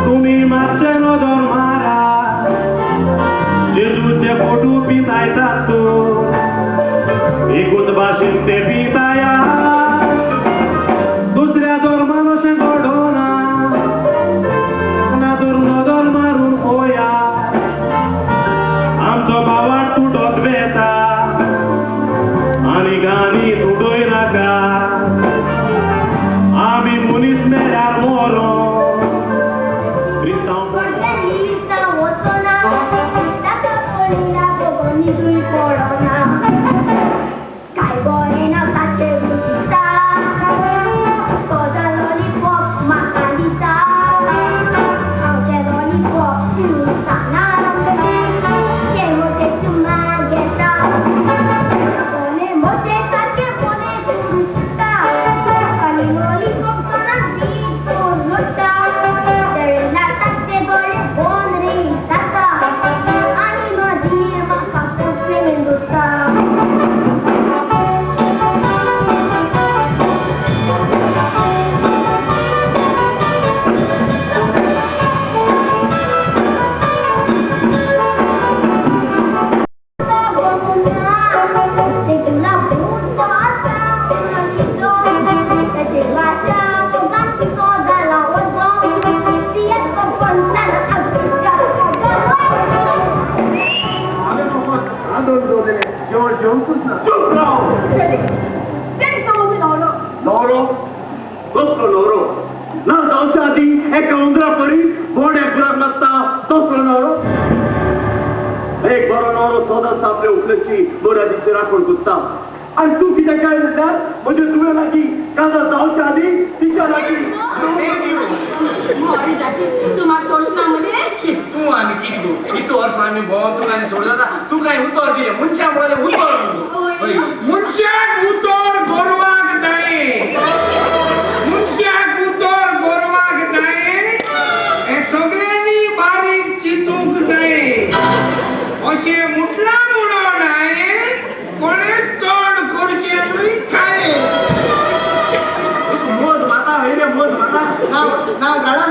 तुम्ही मागचे नजर मारा जेजूचे फोटो पितायचा तो एकूच भाषेत ते पिताया दुसऱ्या धर्मानुषे घडवना ना दुर्नजर मारून होया आमचो भावात तुटत बेता आणि गाणी तुटोय नाका आम्ही मुनीस मेल्यार मोरो एक बरो नवरो सोदस आपल्या उखलची बोरादीची राखण गुत्ता आणि तू किती काय म्हणतात म्हणजे तुला लागी कादा जाऊच्या आधी तिच्या लागी तू आणि किती तू और पाणी बहुत तू आणि सोडला तू काय उतोर दिले मुंच्या बोले उतोर मुंच्या उतोर गोरवाक नाही मुंच्या उतोर गोरवाक नाही हे सगळ्यांनी बारीक चितूक नाही असे मुठला मुडो नाही कोणे तोड खुर्ची खाय मोज माता होई रे मोज माता नाव काढा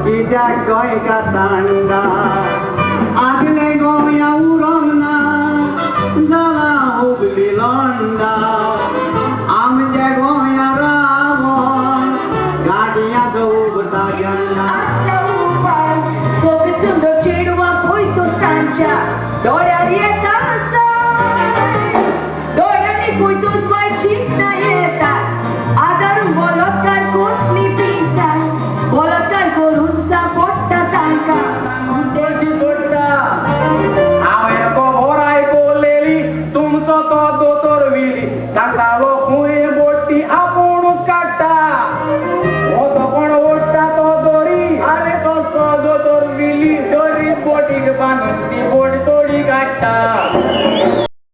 तिच्या गोय का तांडा आगले गोया उरमना झाला हुबली लोंडा आमच्या गोया रावण गाडीया उबता गेला डोळ्यात येतात डोळ्याने कुठून वाईट नाही येतात आदर बलात्कार कोणी पितात बलात्कार करून पोट्टा सांगा त्याची सोडता आवेको होराय बोललेली तुमचं तो दोतर विली सांगा लोक मुळे बोटी आपण काटा होतो पण ओटा तो दोरी अरे तो दोतर विली दोरी बोटी बांधून ती बोट तोडी काटा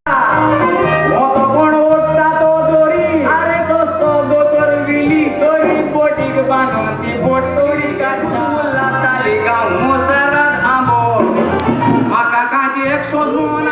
होतो पण ओटा तो दोरी अरे तो दोतर विली दोरी बोटी बांधून ती बोट तोडी काटा लाताली गाव मोसरात आंबो माका काची एक शोधून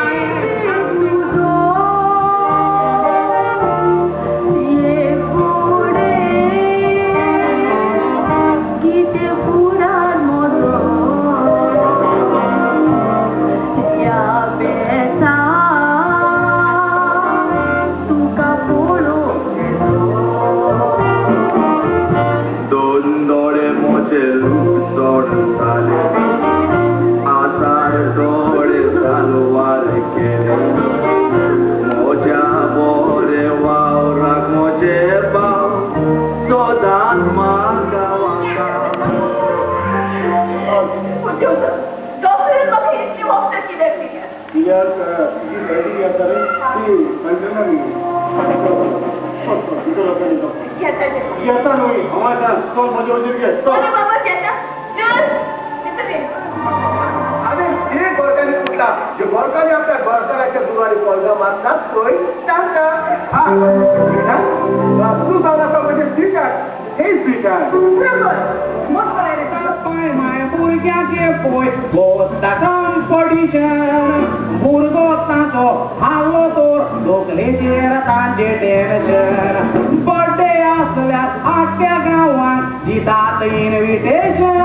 बाय माय भुरग्याचे पळय गोस्ता कॉम्पिटिशन भुरगो ताचो हावो तोर तकलेचेर तांचे टेन्शन बर्थडे आसल्यार आख्या गांवांत दितात इन्विटेशन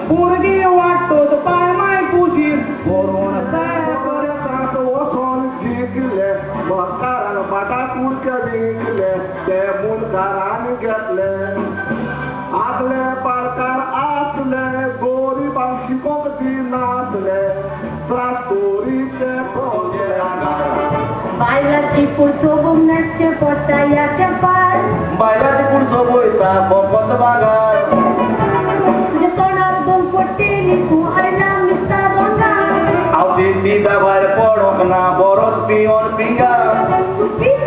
भुरगीं वाटतत बाय माय कुशीर करून वचोन जिंकले मकारान बाटा कुडके जिंकले ते मुनकारान घेतले आदले पारकार आसले गोरिबांक शिकोवंक दिनासले त्रासोरीचे पोगे बायलाची पुरसोबूंक नाचचें पडटा ह्या तेंपार बायलाची पुरसो वयता बोकोत बागार तुज्या तोंडार दोन पट्टेली तूं आयला मिस्ता दोंगा हांव दिता भायर पडोंक ना बरोच पियोन पिंगा तूं